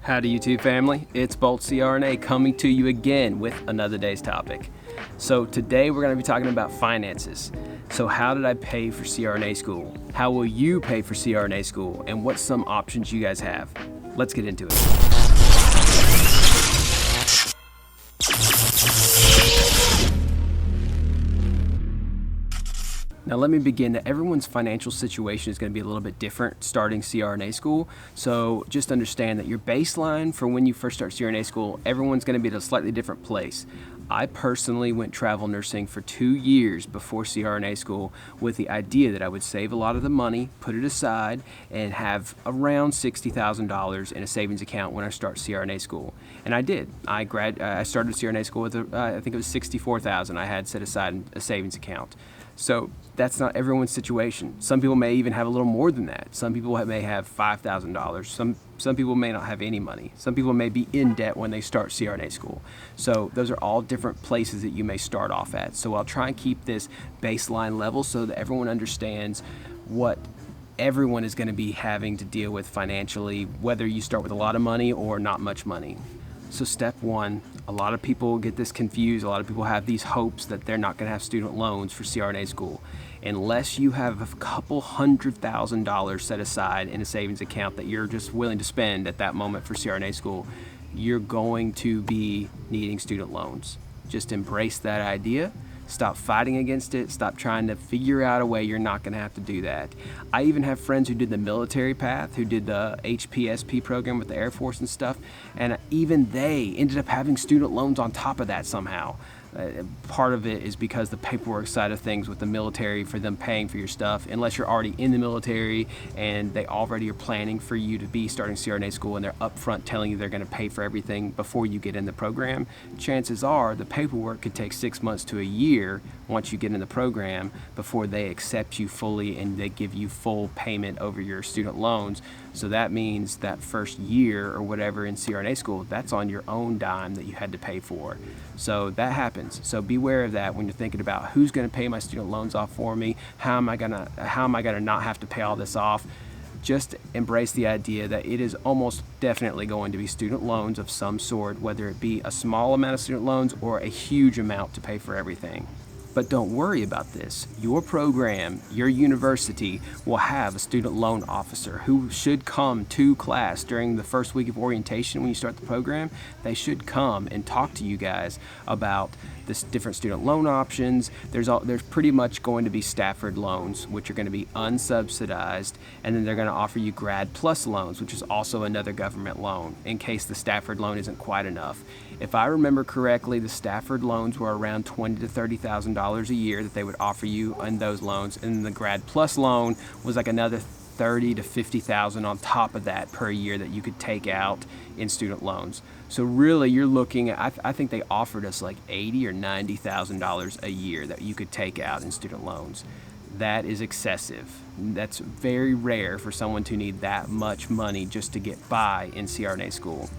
Howdy YouTube family, it's Bolt CRNA coming to you again with another day's topic. So today we're going to be talking about finances. So how did I pay for CRNA school? How will you pay for CRNA school? And what's some options you guys have? Let's get into it. Now let me begin that everyone's financial situation is going to be a little bit different starting CRNA school. So just understand that your baseline for when you first start CRNA school, everyone's going to be at a slightly different place. I personally went travel nursing for 2 years before CRNA school with the idea that I would save a lot of the money, put it aside, and have around $60,000 in a savings account when I start CRNA school. And I did. I started CRNA school with, I think it was $64,000 I had set aside in a savings account. So that's not everyone's situation. Some people may even have a little more than that. Some people may have $5,000. Some people may not have any money. Some people may be in debt when they start CRNA school. So those are all different places that you may start off at. So I'll try and keep this baseline level so that everyone understands what everyone is going to be having to deal with financially, whether you start with a lot of money or not much money. So step one, a lot of people get this confused. A lot of people have these hopes that they're not going to have student loans for CRNA school. Unless you have a couple $100,000 set aside in a savings account that you're just willing to spend at that moment for CRNA school, you're going to be needing student loans. Just embrace that idea. Stop fighting against it. Stop trying to figure out a way you're not going to have to do that. I even have friends who did the military path, who did the HPSP program with the Air Force and stuff, and even they ended up having student loans on top of that somehow. Part of it is because the paperwork side of things with the military for them paying for your stuff, unless you're already in the military and they already are planning for you to be starting CRNA school and they're upfront telling you they're going to pay for everything before you get in the program, chances are the paperwork could take 6 months to a year once you get in the program before they accept you fully and they give you full payment over your student loans. So that means that first year or whatever in CRNA school, that's on your own dime that you had to pay for. So that happens. So beware of that when you're thinking about who's going to pay my student loans off for me. How am I gonna not have to pay all this off? Just embrace the idea that it is almost definitely going to be student loans of some sort, whether it be a small amount of student loans or a huge amount to pay for everything. But don't worry about this. Your program, your university will have a student loan officer who should come to class during the first week of orientation when you start the program. They should come and talk to you guys about the different student loan options. There's pretty much going to be Stafford loans, which are going to be unsubsidized, and then they're going to offer you Grad Plus loans, which is also another government loan in case the Stafford loan isn't quite enough. If I remember correctly, the Stafford loans were around $20,000 to $30,000 a year that they would offer you in those loans, and the Grad Plus loan was like another $30,000 to $50,000 on top of that per year that you could take out in student loans. So really, you're looking at, I think they offered us like $80,000 or $90,000 a year that you could take out in student loans. That is excessive. That's very rare for someone to need that much money just to get by in CRNA school.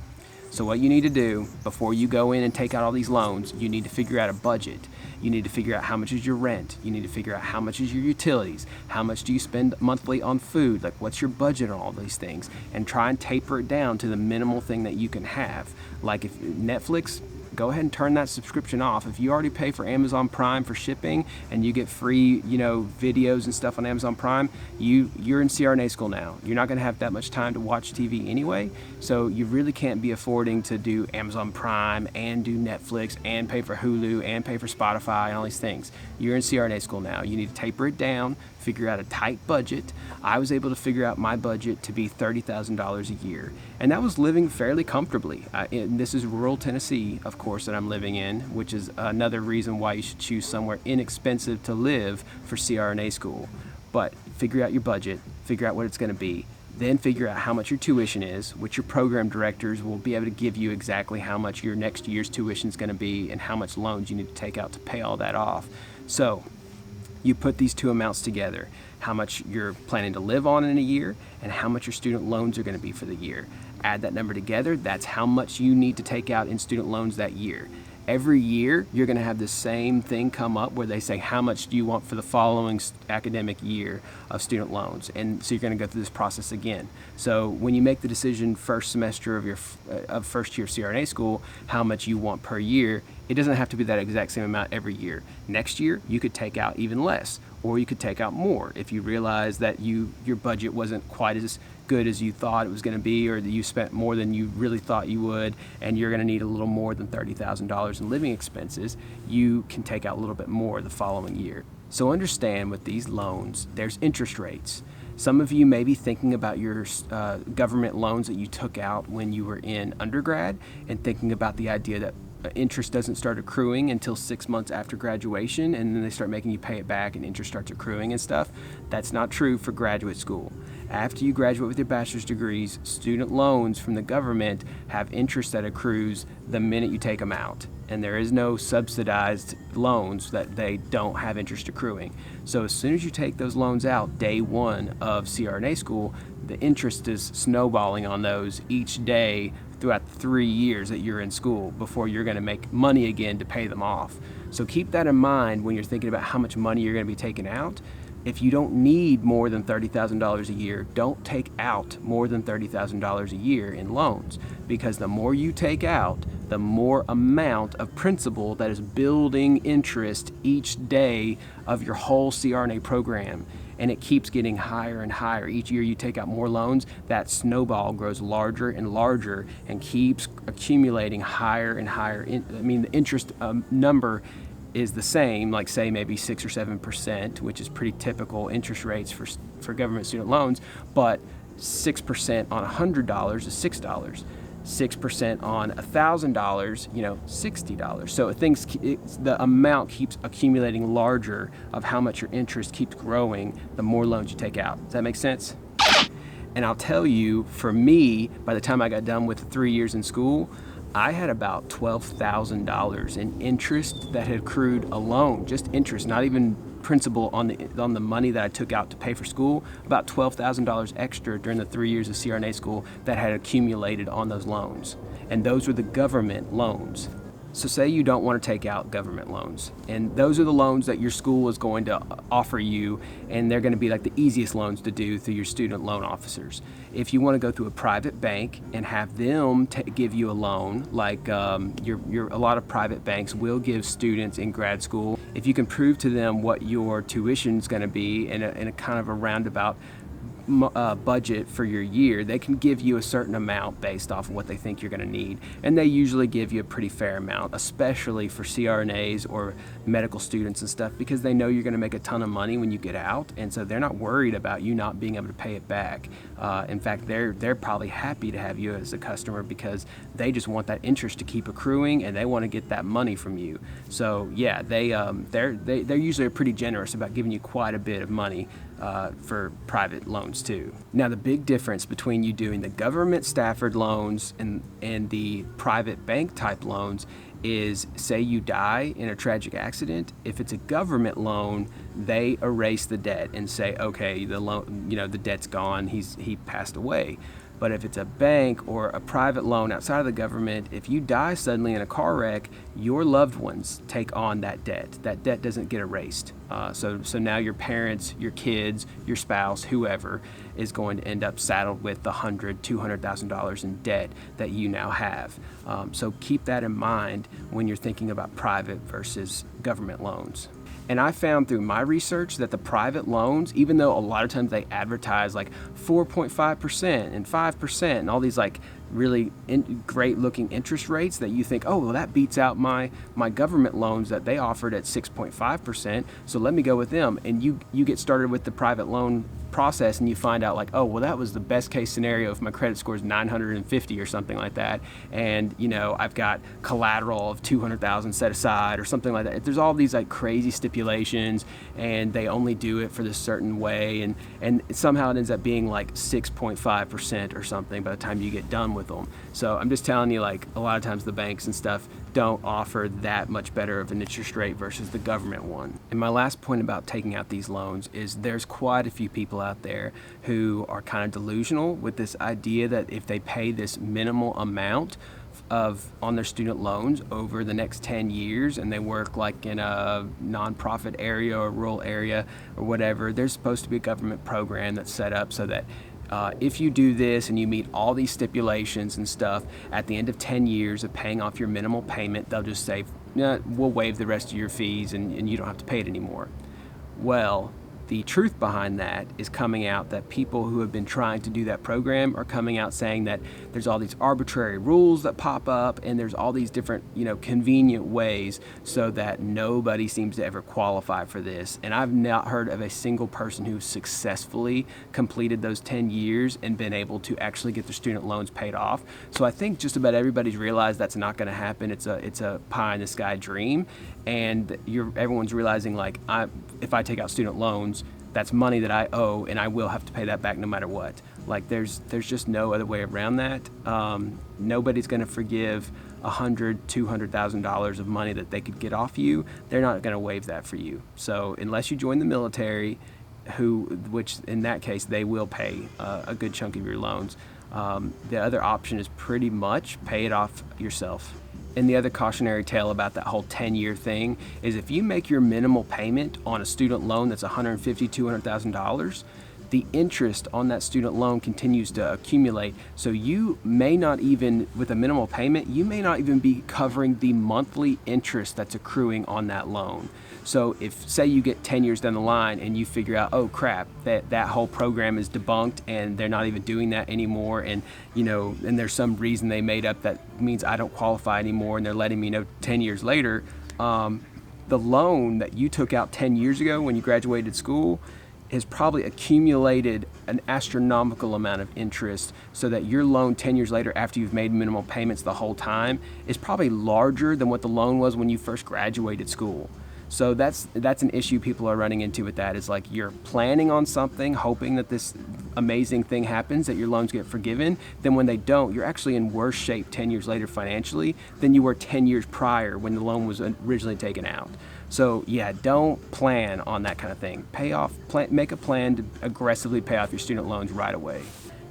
So what you need to do before you go in and take out all these loans, you need to figure out a budget. You need to figure out how much is your rent. You need to figure out how much is your utilities. How much do you spend monthly on food? Like, what's your budget on all these things? And try and taper it down to the minimal thing that you can have. Like if Netflix, go ahead and turn that subscription off. If you already pay for Amazon Prime for shipping and you get free, videos and stuff on Amazon Prime, you're in CRNA school now. You're not going to have that much time to watch TV anyway, so you really can't be affording to do Amazon Prime and do Netflix and pay for Hulu and pay for Spotify and all these things. You're in CRNA school now. You need to taper it down, figure out a tight budget. I was able to figure out my budget to be $30,000 a year, and that was living fairly comfortably. And this is rural Tennessee, of course, that I'm living in, which is another reason why you should choose somewhere inexpensive to live for CRNA school. But figure out your budget, figure out what it's going to be, then figure out how much your tuition is, which your program directors will be able to give you exactly how much your next year's tuition is going to be and how much loans you need to take out to pay all that off. So you put these two amounts together, how much you're planning to live on in a year and how much your student loans are going to be for the year. Add that number together, that's how much you need to take out in student loans that year. Every year, you're going to have the same thing come up where they say, how much do you want for the following academic year of student loans? And so you're going to go through this process again. So when you make the decision first semester of your first year of CRNA school, how much you want per year, it doesn't have to be that exact same amount every year. Next year, you could take out even less, or you could take out more if you realize that your budget wasn't quite as good as you thought it was going to be, or that you spent more than you really thought you would, and you're going to need a little more than $30,000 in living expenses. You can take out a little bit more the following year. So understand, with these loans, there's interest rates. Some of you may be thinking about your government loans that you took out when you were in undergrad, and thinking about the idea that interest doesn't start accruing until 6 months after graduation, and then they start making you pay it back and interest starts accruing and stuff. That's not true for graduate school. After you graduate with your bachelor's degrees, student loans from the government have interest that accrues the minute you take them out. And there is no subsidized loans that they don't have interest accruing. So as soon as you take those loans out, day one of CRNA school, the interest is snowballing on those each day throughout the 3 years that you're in school before you're going to make money again to pay them off. So keep that in mind when you're thinking about how much money you're going to be taking out. If you don't need more than $30,000 a year, don't take out more than $30,000 a year in loans, because the more you take out, the more amount of principal that is building interest each day of your whole CRNA program. And it keeps getting higher and higher. Each year you take out more loans, that snowball grows larger and larger and keeps accumulating higher and higher. The interest number is the same, like say maybe 6 or 7%, which is pretty typical interest rates for government student loans, but 6% on $100 is $6. 6% on $1,000, $60. So the amount keeps accumulating larger of how much your interest keeps growing the more loans you take out. Does that make sense? And I'll tell you, for me, by the time I got done with the 3 years in school, I had about $12,000 in interest that had accrued alone, just interest, not even principal on the money that I took out to pay for school. About $12,000 extra during the 3 years of CRNA school that had accumulated on those loans. And those were the government loans. So say you don't want to take out government loans, and those are the loans that your school is going to offer you, and they're going to be like the easiest loans to do through your student loan officers. If you want to go through a private bank and have them give you a loan, like a lot of private banks will give students in grad school, if you can prove to them what your tuition is going to be in a kind of a roundabout budget for your year, they can give you a certain amount based off of what they think you're going to need, and they usually give you a pretty fair amount, especially for CRNAs or medical students and stuff, because they know you're going to make a ton of money when you get out, and so they're not worried about you not being able to pay it back. In fact, they're probably happy to have you as a customer, because they just want that interest to keep accruing and they want to get that money from you. So yeah, they're usually pretty generous about giving you quite a bit of money for private loans too. Now, the big difference between you doing the government Stafford loans and the private bank type loans is, say you die in a tragic accident. If it's a government loan, they erase the debt and say, okay, the loan, the debt's gone, he passed away. But if it's a bank or a private loan outside of the government, if you die suddenly in a car wreck, your loved ones take on that debt. That debt doesn't get erased. So now your parents, your kids, your spouse, whoever, is going to end up saddled with the $100,000, $200,000 in debt that you now have. So keep that in mind when you're thinking about private versus government loans. And I found through my research that the private loans, even though a lot of times they advertise like 4.5% and 5% and all these like really great looking interest rates that you think, oh, well, that beats out my government loans that they offered at 6.5%, so let me go with them. And you get started with the private loan process and you find out like, oh, well, that was the best case scenario if my credit score is 950 or something like that, and I've got collateral of 200,000 set aside or something like that. There's all these like crazy stipulations, and they only do it for this certain way, and somehow it ends up being like 6.5% or something by the time you get done with them. So I'm just telling you, like, a lot of times the banks and stuff don't offer that much better of an interest rate versus the government one. And my last point about taking out these loans is there's quite a few people out there who are kind of delusional with this idea that if they pay this minimal amount on their student loans over the next 10 years, and they work like in a nonprofit area or rural area or whatever, there's supposed to be a government program that's set up so that if you do this and you meet all these stipulations and stuff, at the end of 10 years of paying off your minimal payment, they'll just say, "Nah, we'll waive the rest of your fees and you don't have to pay it anymore." Well, the truth behind that is coming out that people who have been trying to do that program are coming out saying that there's all these arbitrary rules that pop up and there's all these different, convenient ways so that nobody seems to ever qualify for this. And I've not heard of a single person who successfully completed those 10 years and been able to actually get their student loans paid off. So I think just about everybody's realized that's not going to happen. It's a pie in the sky dream. And everyone's realizing, like, if I take out student loans, that's money that I owe, and I will have to pay that back no matter what. Like, there's just no other way around that. Nobody's going to forgive $200,000 of money that they could get off you. They're not going to waive that for you. So unless you join the military, which in that case they will pay a good chunk of your loans, the other option is pretty much pay it off yourself. And the other cautionary tale about that whole 10-year thing is if you make your minimal payment on a student loan that's $150,000, $200,000, the interest on that student loan continues to accumulate. So you may not even, with a minimal payment, you may not even be covering the monthly interest that's accruing on that loan. So if, say you get 10 years down the line and you figure out, oh crap, that whole program is debunked and they're not even doing that anymore, and and there's some reason they made up that means I don't qualify anymore, and they're letting me know 10 years later, the loan that you took out 10 years ago when you graduated school has probably accumulated an astronomical amount of interest, so that your loan 10 years later, after you've made minimal payments the whole time, is probably larger than what the loan was when you first graduated school. So that's an issue people are running into with that, is like you're planning on something, hoping that this amazing thing happens, that your loans get forgiven. Then when they don't, you're actually in worse shape 10 years later financially than you were 10 years prior when the loan was originally taken out. So yeah, don't plan on that kind of thing. Make a plan to aggressively pay off your student loans right away.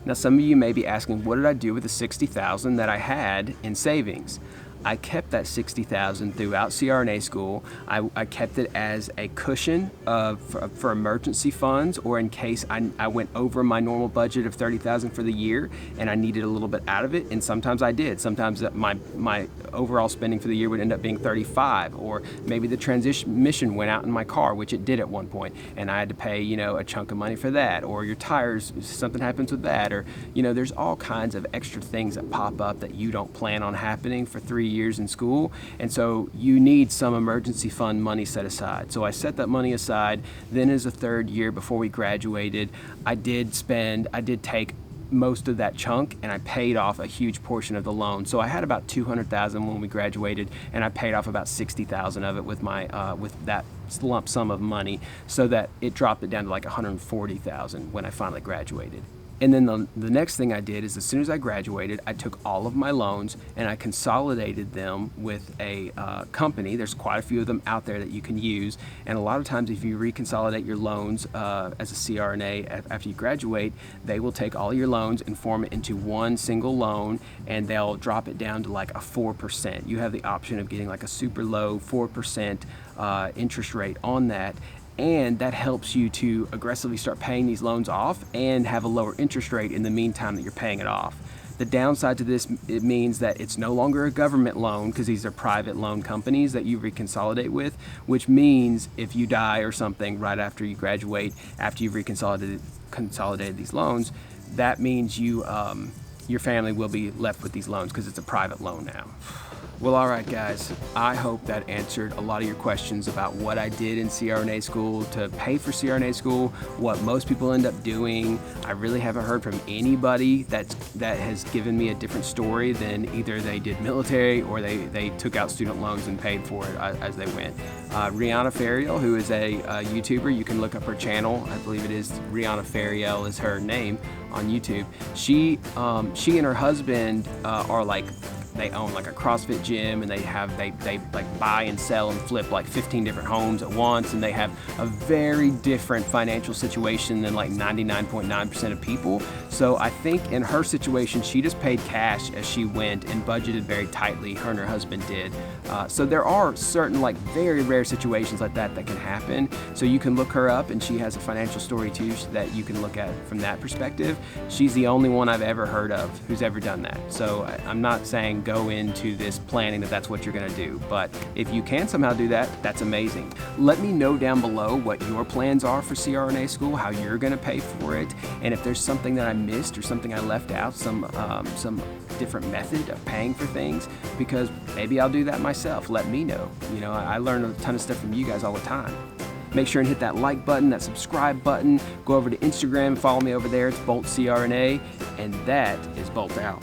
Now, some of you may be asking, what did I do with the $60,000 that I had in savings? I kept that $60,000 throughout CRNA school. I kept it as a cushion for emergency funds, or in case I went over my normal budget of $30,000 for the year and I needed a little bit out of it. And sometimes I did. Sometimes my overall spending for the year would end up being $35,000, or maybe the transmission went out in my car, which it did at one point, and I had to pay a chunk of money for that, or your tires, something happens with that, or there's all kinds of extra things that pop up that you don't plan on happening for 3 years in school, and so you need some emergency fund money set aside. So I set that money aside. Then as a third year before we graduated, I did take most of that chunk, and I paid off a huge portion of the loan. So I had about $200,000 when we graduated, and I paid off about $60,000 of it with that lump sum of money, so that it dropped it down to like $140,000 when I finally graduated. And then the next thing I did is, as soon as I graduated, I took all of my loans and I consolidated them with a company. There's quite a few of them out there that you can use. And a lot of times, if you reconsolidate your loans as a CRNA after you graduate, they will take all your loans and form it into one single loan, and they'll drop it down to like a 4%. You have the option of getting like a super low 4% interest rate on that. And that helps you to aggressively start paying these loans off and have a lower interest rate in the meantime that you're paying it off. The downside to this, it means that it's no longer a government loan, because these are private loan companies that you reconsolidate with, which means if you die or something right after you graduate, after you've consolidated these loans, that means your family will be left with these loans because it's a private loan now. Well, all right, guys, I hope that answered a lot of your questions about what I did in CRNA school to pay for CRNA school, what most people end up doing. I really haven't heard from anybody that has given me a different story than either they did military or they took out student loans and paid for it as they went. Rihanna Fariel, who is a YouTuber, you can look up her channel. I believe it is Rihanna Fariel is her name on YouTube. She and her husband are like they own like a CrossFit gym, and they like buy and sell and flip like 15 different homes at once, and they have a very different financial situation than like 99.9% of people. So I think in her situation, she just paid cash as she went and budgeted very tightly. Her and her husband did. So there are certain like very rare situations like that can happen. So you can look her up, and she has a financial story too that you can look at from that perspective. She's the only one I've ever heard of who's ever done that. So I'm not saying go into this planning that that's what you're going to do, but if you can somehow do that, that's amazing. Let me know down below what your plans are for CRNA school, how you're going to pay for it, and if there's something that I missed or something I left out, some different method of paying for things, because maybe I'll do that myself. Let me know. You know, I learn a ton of stuff from you guys all the time. Make sure and hit that like button, that subscribe button. Go over to Instagram, follow me over there. It's Bolt CRNA, and that is Bolt out.